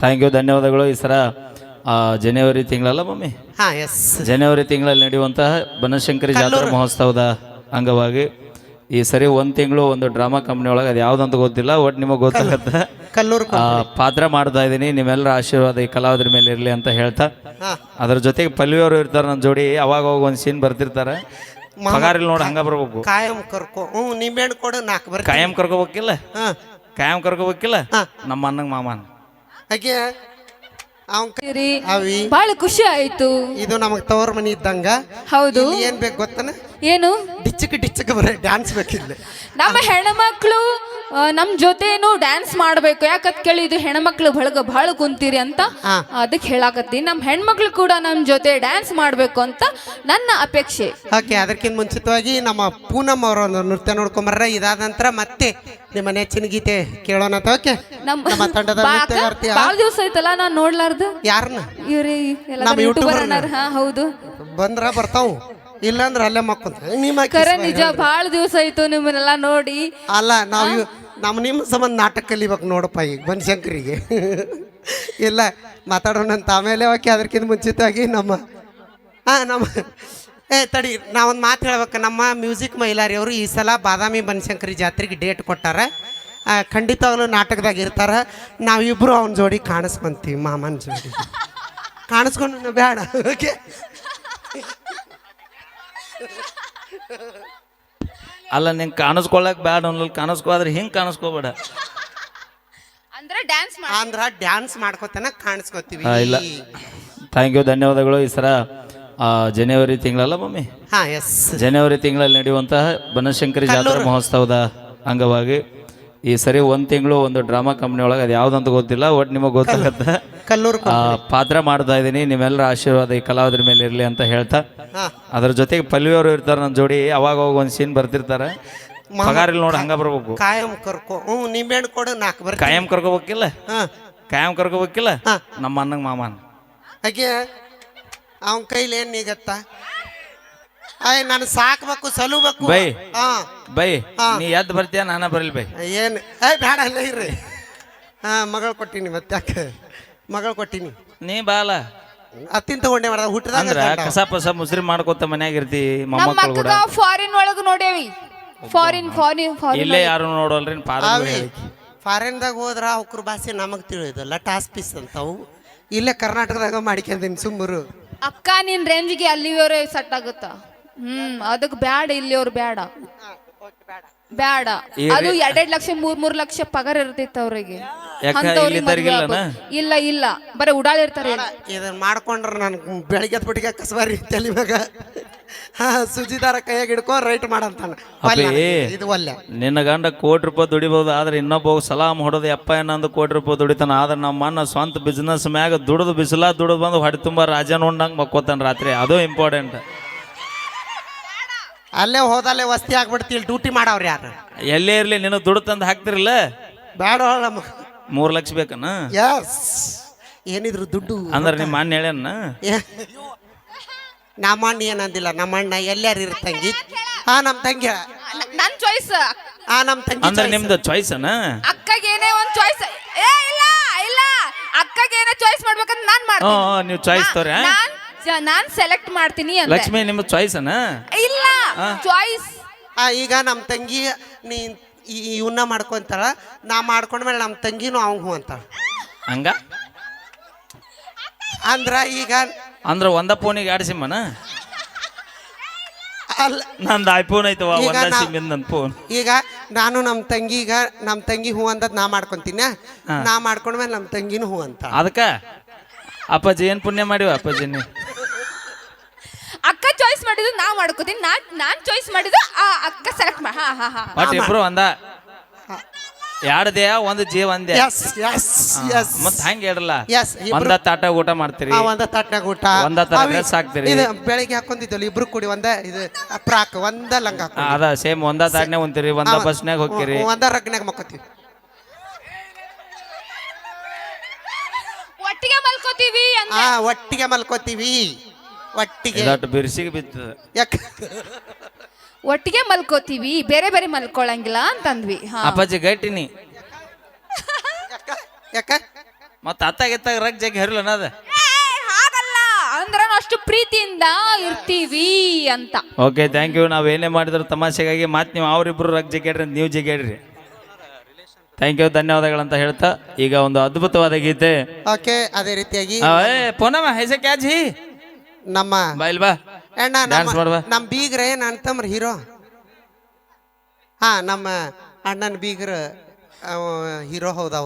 Thank you, ಧನ್ಯವಾದಗಳು. ಈ ಸರ ಜನವರಿ ತಿಂಗಳಲ್ಲ mummy, ಜನವರಿ ತಿಂಗಳಲ್ಲಿ ನಡೆಯುವಂತಹ ಬನಶಂಕರಿ ಜಾತ್ರಾ ಮಹೋತ್ಸವದ ಅಂಗವಾಗಿ ಈ ಸರಿ ಒಂದು ತಿಂಗಳು ಒಂದು ಡ್ರಾಮಾ ಕಂಪ್ನಿ ಒಳಗೆ ಅದು ಯಾವ್ದಂತ ಗೊತ್ತಿಲ್ಲ, ಒಟ್ಟು ನಿಮಗೆ ಗೊತ್ತಾಗತ್ತೆ ಪಾತ್ರ ಮಾಡ್ತಾ ಇದ್ದೀನಿ. ನಿಮ್ಮೆಲ್ಲರ ಆಶೀರ್ವಾದ ಈ ಕಲಾವಿದ್ರ ಮೇಲೆ ಇರಲಿ ಅಂತ ಹೇಳ್ತಾ, ಅದ್ರ ಜೊತೆಗೆ ಪಲ್ವಿಯವರು ಇರ್ತಾರೆ ನನ್ನ ಜೋಡಿ. ಅವಾಗ ಒಂದು ಸೀನ್ ಬರ್ತಿರ್ತಾರೆ. ಪಗಾರಿಲ್ ನೋಡಿ ಹಂಗ ಬರ್ಬೇಕು. ಕಾಯಂ ಕರ್ಕೊ ನಿಂಬೆಹಣ್ಣು ಕೊಡು 4 ಬರ್ತೀನಿ. ಕಾಯಂ ಕರ್ಕೋಬೇಕಿಲ್ಲ, ಕಾಯಂ ಕರ್ಕೋಬೇಕಿಲ್ಲ ನಮ್ಮ ಅನ್ನಂಗ್ ಮಾಮನ್ ಹಾಗೆ ಬಹಳ ಖುಷಿ ಆಯ್ತು. ಇದು ನಮಗ್ ತವರ್ ಮನಿ ಇದ್ದಂಗ. ಹೌದು. ಏನ್ ಬೇಕು ಗೊತ್ತನ? ಏನು? ಡಿಚ್ಚಕ್ ಬರ ಡ್ಯಾನ್ಸ್ ಬೇಕಿಲ್ಲ. ನಮ್ಮ ಹೆಣ್ಮಕ್ಳು ನಮ್ ಜೊತೆನು ಡ್ಯಾನ್ಸ್ ಮಾಡ್ಬೇಕು. ಯಾಕಂತ ಕೇಳಿ ಇದು ಹೆಣ್ಮಕ್ಳು ಬಹಳ ಕುಂತೀರಿ ಅಂತ ಅದಕ್ಕೆ ಹೇಳಾಕತ್ತಿ. ನಮ್ ಹೆಣ್ಮಕ್ಳು ಕೂಡ ನಮ್ ಜೊತೆ ಡ್ಯಾನ್ಸ್ ಮಾಡ್ಬೇಕು ಅಂತ ನನ್ನ ಅಪೇಕ್ಷೆ. ಓಕೆ, ಅದಕ್ಕಿಂತ ಮುಂಚಿತವಾಗಿ ನಮ್ಮ ಪೂನಮ್ ಅವರ ಒಂದು ನೃತ್ಯ ನೋಡ್ಕೊಂಬರ್ರ. ಇದಾದ ನಂತರ ಮತ್ತೆ ನಿಮ್ಮ ನೆಚ್ಚಿನ ಗೀತೆ ಕೇಳೋಣ. ಓಕೆ, ನಮ್ಮ ತಂಡದ ಬಹಳ ದಿವಸ ಆಯ್ತಲ್ಲ ನಾನ್ ನೋಡ್ಲಾರ್ದು. ಯಾರನ್ನ? ಇವ್ರಿ ಹೌದು, ಬಂದ್ರ ಬರ್ತಾವ್, ಇಲ್ಲಾಂದ್ರ ಅಲ್ಲೇ ಮಕ್ಕೊಂತ. ಕರೆ ನಿಜ, ಬಹಳ ದಿವಸ ಆಯ್ತು ನಿಮ್ಮನ್ನೆಲ್ಲ ನೋಡಿ. ಅಲ್ಲ, ನಾವು ನಿಮ್ಮ ಸಂಬಂಧ ನಾಟಕ ಕಲಿಬೇಕು ನೋಡಪ್ಪ ಈಗ ಬನಶಂಕರಿಗೆ. ಇಲ್ಲ ಮಾತಾಡೋಣ ಅಂತ ಆಮೇಲೆ. ಓಕೆ, ಅದಕ್ಕಿಂತ ಮುಂಚಿತವಾಗಿ ನಮ್ಮ ತಡಿ, ನಾವೊಂದು ಮಾತು ಹೇಳ್ಬೇಕು. ನಮ್ಮ ಮ್ಯೂಸಿಕ್ ಮೈಲಾರಿ ಅವರು ಈ ಸಲ ಬಾದಾಮಿ ಬನಶಂಕರಿ ಜಾತ್ರೆಗೆ ಡೇಟ್ ಕೊಟ್ಟಾರ. ಖಂಡಿತವಾಗ್ಲೂ ನಾಟಕದಾಗ ಇರ್ತಾರ. ನಾವಿಬ್ರು ಅವನ ಜೋಡಿ ಕಾಣಿಸ್ಕೊಂತೀವಿ, ಮಾಮನ ಜೋಡಿ ಕಾಣಿಸ್ಕೊಂಡು ಬೇಡ. ಓಕೆ, ಅಲ್ಲ ನಿಂಗೆ ಕಾಣಿಸ್ಕೊಳಕ್ ಬ್ಯಾಡ ಅನ್ನೋಲ್ಲಿ ಕಾಣಿಸ್ಕೋದ್ರೆ ಹಿಂಗೆ ಕಾಣಿಸ್ಕೋಬೇಡ. ಅಂದ್ರೆ ಡ್ಯಾನ್ಸ್ ಮಾಡ್ಕೋತಾನ ಕಾಣಿಸ್ಕೋತೀವಿ. ಇಲ್ಲ, ಥ್ಯಾಂಕ್ ಯು, ಧನ್ಯವಾದಗಳು. ಈ ಸರ ಜನವರಿ ತಿಂಗಳಲ್ಲ ಮಮ್ಮಿ, ಜನವರಿ ತಿಂಗಳಲ್ಲಿ ನಡೆಯುವಂತಹ ಬನಶಂಕರಿ ಜಾತ್ರಾ ಮಹೋತ್ಸವದ ಅಂಗವಾಗಿ ಈ ಸರಿ ಒಂದು ತಿಂಗಳು ಒಂದು ಡ್ರಾಮಾ ಕಂಪ್ನಿ ಒಳಗೆ ಅದು ಯಾವ್ದಂತ ಗೊತ್ತಿಲ್ಲ, ಒಟ್ಟು ನಿಮಗೆ ಗೊತ್ತಾಗತ್ತೆ ಪಾತ್ರ ಮಾಡ್ತಾ ಇದ್ದೀನಿ. ನಿಮ್ಮೆಲ್ಲರ ಆಶೀರ್ವಾದ ಈ ಕಲಾವಿದ್ರ ಮೇಲೆ ಇರಲಿ ಅಂತ ಹೇಳ್ತಾ, ಅದ್ರ ಜೊತೆಗೆ ಪಲ್ವಿಯವರು ಇರ್ತಾರೆ ನನ್ನ ಜೋಡಿ. ಅವಾಗ ಒಂದು ಸೀನ್ ಬರ್ತಿರ್ತಾರೆ. ಪಗಾರಿಲ್ ನೋಡಿ ಹಂಗ ಬರ್ಬೇಕು. ಕಾಯಂ ಕರ್ಕೊ ನಿಂಬೆಹಣ್ಣು ಕೊಡು 4 ಬರ್ತೀನಿ. ಕಾಯಂ ಕರ್ಕೋಬೇಕಿಲ್ಲ, ಕಾಯಂ ಕರ್ಕೋಬೇಕಿಲ್ಲ ನಮ್ಮ ಅನ್ನಂಗ್ ಮಾಮನ್ ಹಾಗೆ. ಅವನ ಕೈಲಿ ಏನ್ ನೀಗತ್ತ? ನಾನು ಸಾಕ್ಬೇಕು, ಸಲುಬೇಕು. ಬೈ ನೀ ಎದ್ದು ಬರ್ತೀಯ, ನಾನ ಬರಲಿ ಬೈ. ಏನು ಬೇಡ, ಅಲ್ಲ ಇರ್ರಿ. ಮಗಳು ಕೊಟ್ಟಿನಿ, ಮತ್ತೆ ಯಾಕೆ ಮಗಳು ಕೊಟ್ಟಿನಿ. ನೀ ಬಾಲ ಅತ್ತಿನ ತಗೊಂಡೆ ಮಾಡ ಹುಟ್ಟದ ಕಸ ಪಸ ಮುಸ್ರಿ ಮಾಡ್ಕೊತ ಮನ್ಯಾಗ ಇರ್ತಿ. ಮೊಮ್ಮಕ್ಕಳು ಕೂಡ ಫಾರಿನ್ ಒಳಗ ನೋಡೇವಿ. ಫಾರಿನ್ ಇಲ್ಲೇ ಯಾರು ನೋಡೋಲ್ರಿ. ಫಾರಿನ್ದಾಗ ಹೋದ್ರ ಅವ್ರ ಭಾಷೆ ನಮಗ್ ತಿಳಿಯೋದಲ್ಲ, ಟಾಸ್ ಪೀಸ್ ಅಂತವು. ಇಲ್ಲೇ ಕರ್ನಾಟಕದಾಗ ಮಾಡ್ಕೊಂತೀನಿ ಸುಮ್ಮರು. ಅಕ್ಕ ನಿನ್ ರೇಂಜ್ಗೆ ಅಲ್ಲಿವರೆ ಸೆಟ್ ಆಗುತ್ತ. ಅದಕ್ಕೆ ಬ್ಯಾಡ, ಇಲ್ಲಿಯವ್ರು ಬ್ಯಾಡ ಬ್ಯಾಡ. ಅದು 2 ಲಕ್ಷ 3 ಲಕ್ಷ ಪಗಾರ ಇರ್ತಿತ್ತು ಅವ್ರಿಗೆ. ಇಲ್ಲ ಇಲ್ಲ, ಬರೀ ಉಡಾಳಿರ್ತಾರೆ. ಇದನ್ನ ಮಾಡ್ಕೊಂಡ್ರ ನನ್ ಬೆಳಿಗ್ಗೆ ಬಿಟ್ಟಿಗೆ ಕಸಬಾರಿ ತಲೆ ಮ್ಯಾಗ ಸುಜಿದಾರ ಕೈಯಾಗ ಹಿಡ್ಕೊ ರೈಟ್ ಮಾಡಂತಾನ. ಇದು ಒಳ್ಳೆ ನಿನ್ನ ಗಂಡ ₹1,00,00,000 ದುಡಿಬಹುದು, ಆದ್ರೆ ಇನ್ನೊಬ್ಬ ಸಲಾಮ್ ಹೊಡೋದು ಎಪ್ಪ ಏನಂದು ₹1,00,00,000 ದುಡಿತಾನ. ಆದ್ರೆ ನಮ್ಮ ಅಣ್ಣ ಸ್ವಂತ ಬಿಸ್ನೆಸ್ ಮ್ಯಾಗ ದುಡಿದು ದುಡಿದು ಬಂದು ಹೊಡೆ ತುಂಬ ರಾಜ ನೋಡ್ದಂಗೆ ಮಕ್ಕೋತಾನ ರಾತ್ರಿ. ಅದು ಇಂಪಾರ್ಟೆಂಟ್. ಅಲ್ಲೇ ಹೋದಲ್ಲೇ ವಸ್ತಿ ಆಗ್ಬಿಡ್ತಿಲ್. ಡ್ಯೂಟಿ ಮಾಡವ್ರ ಯಾರು? ಎಲ್ಲೇ ಇರ್ಲಿ ನೀನು ದುಡ್ಡು ತಂದು ಹಾಕ್ತಿರಲ್ಲ. ಬೇಡ, 3 ಲಕ್ಷ ಬೇಕನ್ನ. ಏನಿದ್ರು ದುಡ್ಡು ಅಂದ್ರೆ ನಿಮ್ಮ ಅಣ್ಣ ಹೇಳ್ಯಾನ. ನಮ್ಮ ಅಣ್ಣ ಏನಂದಿಲ್ಲ. ನಮ್ಮ ಅಣ್ಣ ಎಲ್ಲಾರು ಇರ್ತಂಗಿ. ನಮ್ ತಂಗಿ ನನ್ ಚಾಯ್ಸ್. ನಮ್ ತಂಗಿ ಅಂದ್ರೆ ನಿಮ್ದು ಚಾಯ್ಸ್ ಅನ್ನ. ಅಕ್ಕಗೇನೇ ಒಂದು ಚಾಯ್ಸ್. ಇಲ್ಲ ಇಲ್ಲ, ಅಕ್ಕಗೇನೇ ಚಾಯ್ಸ್ ಮಾಡ್ಬೇಕಂತ ನಾನ್ ಮಾಡ್ತೀನಿ. ನೀವು ಚಾಯ್ಸ್ ತೋರಿ, ನಾನ್ ಸೆಲೆಕ್ಟ್ ಮಾಡ್ತೀನಿ. ಲಕ್ಷ್ಮಿ ನಿಮ್ಮ ಚಾಯ್ಸ್ ಅನ್ನ. ಇಲ್ಲ, ಚಾಯ್ಸ್. ಈಗ ನಮ್ಮ ತಂಗಿ ನೀ ಇವನ್ನ ಮಾಡ್ಕೊಂತಾಳ, ನಾ ಮಾಡ್ಕೊಂಡ್ಮೇಲೆ ನಮ್ಮ ತಂಗಿನೂ ಅವಂಗ ಹೂ ಅಂತಾಳ. ಹಂಗ ಅಂದ್ರ ಈಗ ಅಂದ್ರ ಒಂದ ಫೋನಿಗೆ 2 ಸಿಮ್ಮನ. ಅಲ್ಲ, ನಂದು ಐಫೋನ್ ಐತವ, ಒಂದ ಸಿಮ್ ನನ್ನ ಫೋನ್. ಈಗ ನಾನು ನಮ್ಮ ತಂಗಿ ಹೂ ಅಂದದ್ ನಾ ಮಾಡ್ಕೊಂತೀನಿ. ನಾ ಮಾಡ್ಕೊಂಡ್ಮೇಲೆ ನಮ್ಮ ತಂಗಿನೂ ಹೂ ಅಂತ. ಅದಕ್ಕ ಅಪ್ಪಾಜಿ ಏನ್ ಪುಣ್ಯ ಮಾಡಿವ ಅಪ್ಪಾಜಿ? ಅಕ್ಕ ಚಾಯ್ಸ್ ಮಾಡಿದ್ದು ನಾ ಮಾಡ್ಕೋತೀನಿ, ನಾನ್ ಚಾಯ್ಸ್ ಮಾಡಿದ್ದು ಅಕ್ಕ ಸೆಲೆಕ್ಟ್ ಮಾಡಿ. ಬಟ್ ಇಬ್ರು ಒಂದ 2 ದೇಹ 1 ಜೀವ ಒಂದೇ. ಮತ್ ಹಂಗ ಹೇಳಲ್ಲ. ಒಂದ ತಾಟ ಊಟ ಮಾಡ್ತೀರಿ, ಒಂದ ತಾಟ್ನಾಗ ಊಟ, ಒಂದ ತರ ಡ್ರೆಸ್ ಹಾಕ್ತಿರಿ. ಬೆಳಿಗ್ಗೆ ಹಾಕೊಂಡಿದ್ದಲ್ಲ ಇಬ್ರು ಕೂಡಿ ಒಂದ ಇದು ಫ್ರಾಕ್, ಒಂದ ಲಂಗ ಅದ ಸೇಮ್. ಒಂದ ತಾಟ್ನಾಗ ಉಂತೀರಿ, ಒಂದ ಬಸ್ನಾಗ ಹೋಗ್ತೀರಿ, ಒಂದ ರಗ್ನಾಗ ಮಕ್ಕೋತೀವಿ, ಒಟ್ಟಿಗೆ ಮಲ್ಕೋತೀವಿ. ಒಟ್ಟಿಗೆ ಬಿರ್ಸಿಗೆ ಬಿತ್ತು. ಒಟ್ಟಿಗೆ ಮಲ್ಕೋತೀವಿ, ಬೇರೆ ಬೇರೆ ಮಲ್ಕೊಳಂಗಿಲ್ಲ ಅಂತಂದ್ವಿ. ಅಪ್ಪಾಜಿ ಗಟ್ಟಿನಿ. ಯಾಕ ಮತ್ತೆ ಅತ್ತಾಗೆತ್ತಾಗ ರಗ್ ಜಗ್ ಹರಿಲ್ಲ ಅನ್ನೋದು. ಹಾಗಲ್ಲ ಅಂದ್ರೆ ನಾವು ಅಷ್ಟು ಪ್ರೀತಿಯಿಂದ ಇರ್ತೀವಿ ಅಂತ. Okay thank you. ನಾವು ಏನೇ ಮಾಡಿದ್ರು ತಮಾಷೆಗಾಗಿ ಮಾತು ನೀವು ಅವರಿಬ್ಬರು ರಗ್ ಜಗ್ಗಾಡ್ರಿ ಅಂತ ನೀವು ಜಗ್ಗಾಡ್ರಿ. ಥ್ಯಾಂಕ್ ಯು, ಧನ್ಯವಾದಗಳಂತ ಹೇಳ್ತಾ ಈಗ ಒಂದು ಅದ್ಭುತವಾದ ಗೀತೆ. ಓಕೆ ಅದೇ ರೀತಿಯಾಗಿ ಪೋನಮ್ಮ ಹೆಸೆ ಕ್ಯಾಜಿ ನಮ್ಮ ಬಾಯಿಲ್ ಬಾ ಅಣ್ಣ ಡ್ಯಾನ್ಸ್ ಮಾಡುವ. ನಮ್ಮ ಬೀಗ್ರೆ ಅಂತಮ್ರ ಹೀರೋ. ಹಾ ನಮ್ಮ ಅಣ್ಣನ ಬೀಗ್ರ ಹೀರೋ ಹೌದು.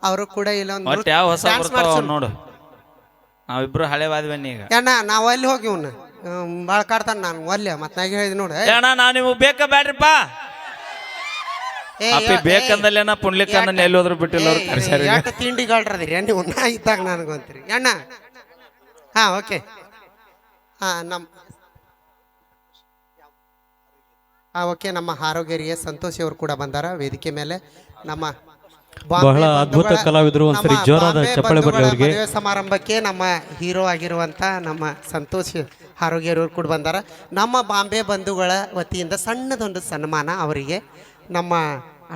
ಅವರು ಕೂಡ ಇಲ್ಲೊಂದು ಒಟ್ಟು ಯಾವ ಹೊಸ ಬರ್ತಾವ ನೋಡು. ನಾವಿಬ್ರು ಹಳೆ ಬನ್ನಿ ಈಗ. ಅಣ್ಣ ನಾವು ಅಲ್ಲಿ ಹೋಗಿ ಇವ್ನ ಭಾಳ ಕಾಡ್ತಾನ. ನಾನು ಒಲ್ಲೆ ಮತ್ತೆ ನಾಗ ಹೇಳಿದ್ ನೋಡು. ಅಣ್ಣ ನಾವು ನಿಮಗೆ ಬೇಕಾ ಬ್ಯಾಡ್ರಿಪ್ಪ ಅಪ್ಪಿ ಬೇಕಂದಲ್ಲೇನ ಪುಣ್ಲಿಕ್ಕಂದ ಎಲ್ಲಿ ಹೋದ್ರು ಬಿಟ್ಟಿಲ್ಲ ಅವ್ರು ಕರ್ಸ್ಯಾರ. ಯಾಕೆ ತಿಂಡಿಗಾಳ್ರದಿರಿ ನೀವು ನಾ ಇದ್ದಾಗ ನನಗಂತೀರಿ ಅಣ್ಣ. ಹಾ ಓಕೆ. ಹಾ ಓಕೆ ನಮ್ಮ ಆರೋಗ್ಯರಿಗೆ ಸಂತೋಷ್ ಅವರು ಕೂಡ ಬಂದಾರ ವೇದಿಕೆ ಮೇಲೆ. ನಮ್ಮ ಬಹಳ ಅದ್ಭುತ ಕಲಾವಿದರು. ಒಂದ್ಸರಿ ಜೋರಾದ ಚಪ್ಪಾಳೆ ಬರಲಿ ಅವರಿಗೆ. ಮದುವೆ ಸಮಾರಂಭಕ್ಕೆ ನಮ್ಮ ಹೀರೋ ಆಗಿರುವಂತ ನಮ್ಮ ಸಂತೋಷ್ ಆರೋಗ್ಯರು ಕೂಡ ಬಂದಾರ. ನಮ್ಮ ಬಾಂಬೆ ಬಂಧುಗಳ ವತಿಯಿಂದ ಸಣ್ಣದೊಂದು ಸನ್ಮಾನ ಅವರಿಗೆ. ನಮ್ಮ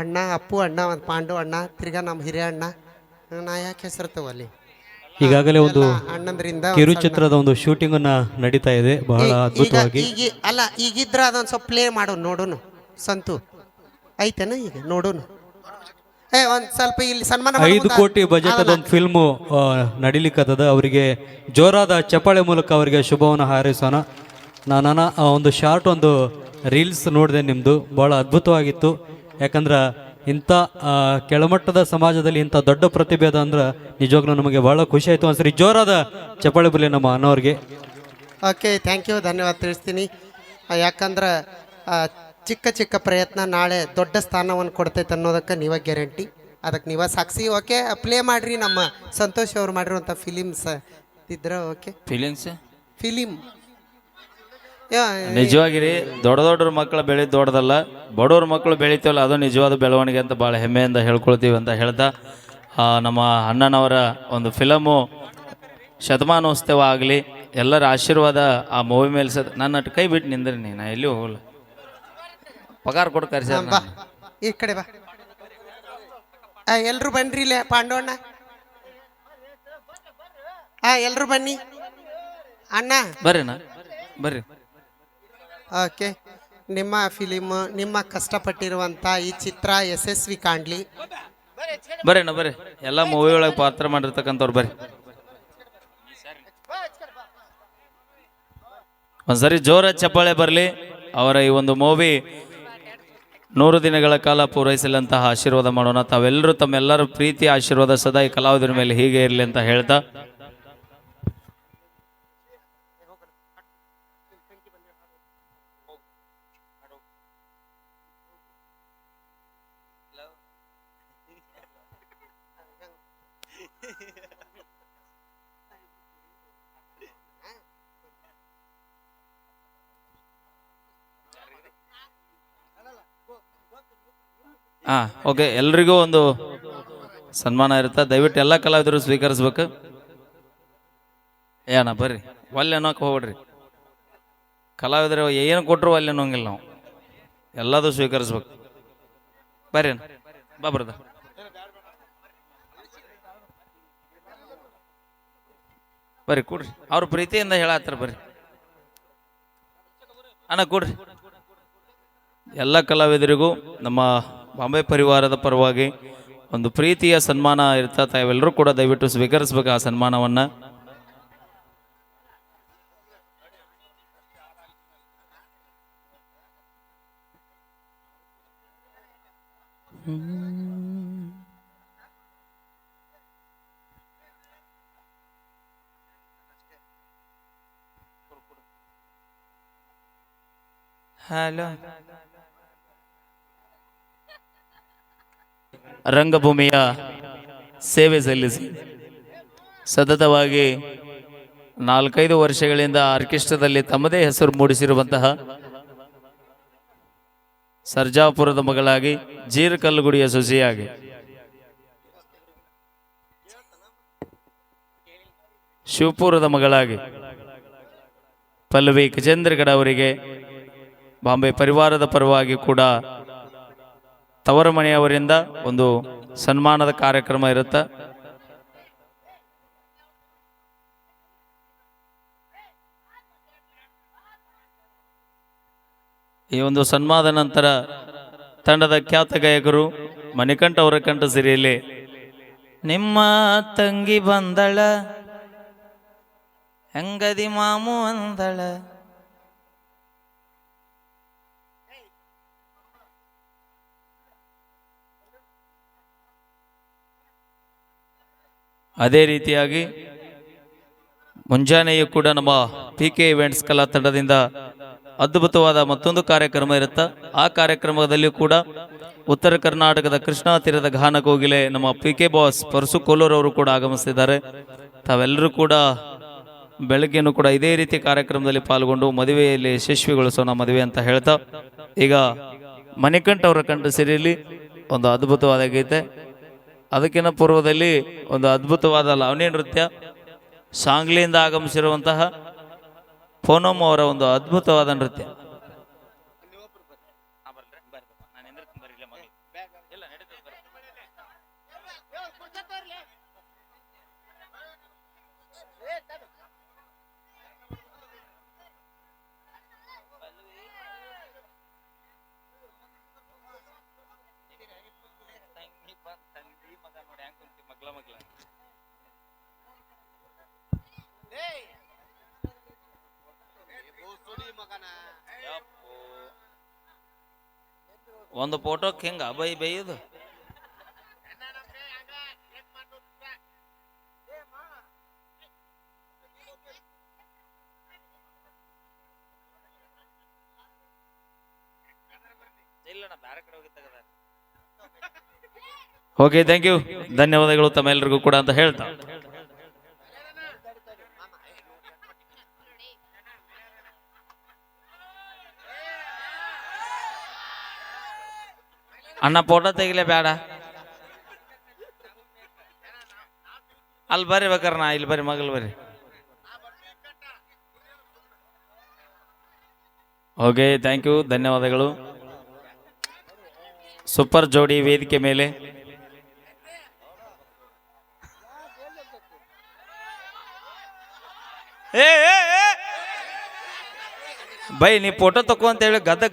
ಅಣ್ಣ ಅಪ್ಪು ಅಣ್ಣ, ಪಾಂಡು ಅಣ್ಣ, ತಿರ್ಗಾ ನಮ್ಮ ಹಿರಿಯ ಅಣ್ಣ, ನಾ ಯಾಕೆ ಹೆಸರ್ತವಲ್ಲಿ ಈಗಾಗಲೇ ಒಂದು ಅಣ್ಣಂದ್ರಿಂದ ಕಿರುಚಿತ್ರದ ಒಂದು ಶೂಟಿಂಗ್ ಅನ್ನ ನಡೀತಾ ಇದೆ ಬಹಳ ಅದ್ಭುತವಾಗಿ. ಅಲ್ಲ ಈಗಿದ್ರ ಅದೊಂದು ಸ್ವಲ್ಪ ಪ್ಲೇ ಮಾಡೋನು ನೋಡೋನು. ಸಂತು ಐತೆನ ಈಗ ನೋಡೋನು. ಒಂದ್ ಸ್ವಲ್ಪ ಇಲ್ಲಿ ಸನ್ಮಾನ 5 ಕೋಟಿ ಬಜೆಟ್ ಅದೊಂದು ಫಿಲ್ಮು ನಡಿಲಿಕ್ಕದ. ಅವರಿಗೆ ಜೋರಾದ ಚಪ್ಪಾಳೆ ಮೂಲಕ ಅವರಿಗೆ ಶುಭವನ್ನು ಹಾರೈಸೋಣ. ನಾನು ಒಂದು ಶಾರ್ಟ್ ಒಂದು ರೀಲ್ಸ್ ನೋಡಿದೆ ನಿಮ್ಮದು, ಭಾಳ ಅದ್ಭುತವಾಗಿತ್ತು. ಯಾಕಂದ್ರೆ ಇಂಥ ಕೆಳಮಟ್ಟದ ಸಮಾಜದಲ್ಲಿ ಇಂಥ ದೊಡ್ಡ ಪ್ರತಿಭೆ ಅದ ಅಂದ್ರೆ ನಿಜವಾಗ್ಲೂ ನಮಗೆ ಭಾಳ ಖುಷಿ ಆಯಿತು. ಒಂದ್ಸರಿ ಜೋರಾದ ಚಪ್ಪಾಳೆ ಬರಲಿ ನಮ್ಮ ಅಣ್ಣವ್ರಿಗೆ. ಓಕೆ ಥ್ಯಾಂಕ್ ಯು, ಧನ್ಯವಾದ ತಿಳಿಸ್ತೀನಿ. ಯಾಕಂದ್ರೆ ಚಿಕ್ಕ ಚಿಕ್ಕ ಪ್ರಯತ್ನ ನಾಳೆ ದೊಡ್ಡ ಸ್ಥಾನವನ್ನು ಕೊಡ್ತೈತೆ ಅನ್ನೋದಕ್ಕೆ ನೀವೇ ಗ್ಯಾರಂಟಿ, ಅದಕ್ಕೆ ನೀವೇ ಸಾಕ್ಷಿ. ಓಕೆ ಪ್ಲೇ ಮಾಡಿರಿ. ನಮ್ಮ ಸಂತೋಷ್ ಅವ್ರು ಮಾಡಿರುವಂಥ ಫಿಲಿಮ್ಸ್ ಇದ್ರ. ಓಕೆ ಫಿಲಿಮ್ ನಿಜವಾಗಿರಿ ದೊಡ್ಡ ದೊಡ್ಡ ಮಕ್ಕಳು ಬೆಳೆದು ದೊಡ್ಡದಲ್ಲ, ಬಡವ್ರ ಮಕ್ಕಳು ಬೆಳಿತೀವಲ್ಲ ಅದು ನಿಜವಾದ ಬೆಳವಣಿಗೆ ಅಂತ ಭಾಳ ಹೆಮ್ಮೆಯಿಂದ ಹೇಳ್ಕೊಳ್ತೀವಿ ಅಂತ ಹೇಳ್ತಾ ನಮ್ಮ ಅಣ್ಣನವರ ಒಂದು ಫಿಲಮು ಶತಮಾನೋತ್ಸವ ಆಗಲಿ, ಎಲ್ಲರ ಆಶೀರ್ವಾದ ಆ ಮೂವಿ ಮೇಲೆ ನನ್ನ ಕೈ ಬಿಟ್ಟು ನಿಂದ್ರಿ. ನಾ ಎಲ್ಲಿ ಹೋಗಲ್ಲ, ಪಗಾರ ಕೊಟ್ಟು ಕರ್ಸ. ಬಾ ಈ ಕಡೆ ಬಾ. ಎಲ್ರು ಬನ್ರಿ ಇಲ್ಲೇ ಪಾಂಡವಣ್ಣ. ಎಲ್ರು ಬನ್ನಿ ಅಣ್ಣ ಬರ್ರಿನಾ ಬರ್ರಿ. ಓಕೆ ನಿಮ್ಮ ಫಿಲಿಮ್, ನಿಮ್ಮ ಕಷ್ಟಪಟ್ಟಿರುವಂಥ ಈ ಚಿತ್ರ ಯಶಸ್ವಿ ಕಾಣ್ಲಿ. ಬರ್ರಿನ ಬರ್ರಿ, ಎಲ್ಲ ಮೂವಿ ಒಳಗೆ ಪಾತ್ರ ಮಾಡಿರ್ತಕ್ಕಂಥವ್ರು ಬರ್ರಿ. ಒಂದ್ಸರಿ ಜೋರ ಚಪ್ಪಾಳೆ ಬರಲಿ. ಅವರ ಈ ಒಂದು ಮೂವಿ 100 ದಿನಗಳ ಕಾಲ ಪೂರೈಸಲಂತಹ ಆಶೀರ್ವಾದ ಮಾಡೋಣ. ತಾವೆಲ್ಲರೂ ತಮ್ಮೆಲ್ಲರ ಪ್ರೀತಿ ಆಶೀರ್ವಾದ ಸದಾ ಈ ಕಲಾವಿದರ ಮೇಲೆ ಹೀಗೆ ಇರಲಿ ಅಂತ ಹೇಳ್ತಾ ಓಕೆ ಎಲ್ರಿಗೂ ಒಂದು ಸನ್ಮಾನ ಇರುತ್ತೆ. ದಯವಿಟ್ಟು ಎಲ್ಲ ಕಲಾವಿದರು ಸ್ವೀಕರಿಸ್ಬೇಕು. ಏನ ಬರ್ರಿ, ಒಲ್ಲೆ ಅನ್ನೋಕೆ ಹೋಗ್ಬಿಡ್ರಿ. ಕಲಾವಿದರು ಏನು ಕೊಟ್ಟರು ಒಲ್ಲೆ ಅನ್ನೋಂಗಿಲ್ಲ, ನಾವು ಎಲ್ಲದೂ ಸ್ವೀಕರಿಸ್ಬೇಕು. ಬರ್ರಿ ಬಾ ಬರ್ದ ಬರ್ರಿ ಕೂಡ್ರಿ. ಅವ್ರ ಪ್ರೀತಿಯಿಂದ ಹೇಳತ್ತಾರ ಬರ್ರಿ ಅಣ್ಣ ಕೂಡ್ರಿ. ಎಲ್ಲ ಕಲಾವಿದರಿಗೂ ನಮ್ಮ ಬಾಂಬೆ ಪರಿವಾರದ ಪರವಾಗಿ ಒಂದು ಪ್ರೀತಿಯ ಸನ್ಮಾನ ಇರ್ತಾ, ತಾವೆಲ್ಲರೂ ಕೂಡ ದಯವಿಟ್ಟು ಸ್ವೀಕರಿಸ್ಬೇಕು ಆ ಸನ್ಮಾನವನ್ನು. ಹಲೋ ರಂಗಭೂಮಿಯ ಸೇವೆ ಸಲ್ಲಿಸಿ ಸತತವಾಗಿ 4-5 ವರ್ಷಗಳಿಂದ ಆರ್ಕೆಸ್ಟ್ರಾದಲ್ಲಿ ತಮ್ಮದೇ ಹೆಸರು ಮೂಡಿಸಿರುವಂತಹ ಸರ್ಜಾಪುರದ ಮಗಳಾಗಿ, ಜೀರಕಲ್ಲುಗುಡಿಯ ಸೊಸೆಯಾಗಿ, ಶಿವಪುರದ ಮಗಳಾಗಿ ಪಲ್ಲವಿ ಗಜೇಂದ್ರಗಡ ಅವರಿಗೆ ಬಾಂಬೆ ಪರಿವಾರದ ಪರವಾಗಿ ಕೂಡ ತವರ ಮನೆಯವರಿಂದ ಒಂದು ಸನ್ಮಾನದ ಕಾರ್ಯಕ್ರಮ ಇರುತ್ತೆ. ಈ ಒಂದು ಸನ್ಮಾನದ ನಂತರ ತಂಡದ ಖ್ಯಾತ ಗಾಯಕರು ಮಣಿಕಂಠ ಅವರ ಕಂಠ ಸಿರಿಯಲ್ಲಿ ನಿಮ್ಮ ತಂಗಿ ಬಂದಳ ಹೆಂಗದಿ ಮಾಮು ಅಂದಳ. ಅದೇ ರೀತಿಯಾಗಿ ಮುಂಜಾನೆಯೂ ಕೂಡ ನಮ್ಮ PK ಇವೆಂಟ್ಸ್ ಕಲಾ ತಂಡದಿಂದ ಅದ್ಭುತವಾದ ಮತ್ತೊಂದು ಕಾರ್ಯಕ್ರಮ ಇರುತ್ತೆ. ಆ ಕಾರ್ಯಕ್ರಮದಲ್ಲಿ ಕೂಡ ಉತ್ತರ ಕರ್ನಾಟಕದ ಕೃಷ್ಣಾ ತೀರದ ಗಾನ ಕೋಗಿಲೆ ನಮ್ಮ PK ಬಾಸ್ ಪರಸು ಕೋಲೂರ್ ಅವರು ಕೂಡ ಆಗಮಿಸಿದ್ದಾರೆ. ತಾವೆಲ್ಲರೂ ಕೂಡ ಬೆಳಗ್ಗೆನೂ ಕೂಡ ಇದೇ ರೀತಿ ಕಾರ್ಯಕ್ರಮದಲ್ಲಿ ಪಾಲ್ಗೊಂಡು ಮದುವೆಯಲ್ಲಿ ಯಶಸ್ವಿಗೊಳಿಸೋಣ ಮದುವೆ ಅಂತ ಹೇಳ್ತಾ, ಈಗ ಮಣಿಕಂಠ ಅವರ ಕಂಠ ಸಿರಿಯಲ್ಲಿ ಒಂದು ಅದ್ಭುತವಾದ ಗೀತೆ, ಅದಕ್ಕಿಂತ ಪೂರ್ವದಲ್ಲಿ ಒಂದು ಅದ್ಭುತವಾದ ಲಾವಣಿ ನೃತ್ಯ, ಸಾಂಗ್ಲಿಯಿಂದ ಆಗಮಿಸಿರುವಂತಹ ಫೋನೋಮ್ ಅವರ ಒಂದು ಅದ್ಭುತವಾದ ನೃತ್ಯ. ಒಂದು ಫೋಟೋಕ್ಕೆ ಹಿಂಗ ಬೈಯೋದು. ಓಕೆ, ಥ್ಯಾಂಕ್ ಯು, ಧನ್ಯವಾದಗಳು ತಮ್ಮೆಲ್ಲರಿಗೂ ಕೂಡ ಅಂತ ಹೇಳ್ತಾ ಅಣ್ಣ ಫೋಟೋ ತೆಗಿಲೇ ಬೇಡ, ಅಲ್ಲಿ ಬರ್ರಿ ಬೇಕಾರೆ, ನಾ ಇಲ್ಲಿ ಬರ್ರಿ, ಮಗಲ್ ಬರ್ರಿ. ಓಕೆ, ಥ್ಯಾಂಕ್ ಯು, ಧನ್ಯವಾದಗಳು. ಸೂಪರ್ ಜೋಡಿ ವೇದಿಕೆ ಮೇಲೆ. ಬೈ ನೀ ಫೋಟೋ ತಕೋ ಅಂತ ಹೇಳಿ ಗದ್ದ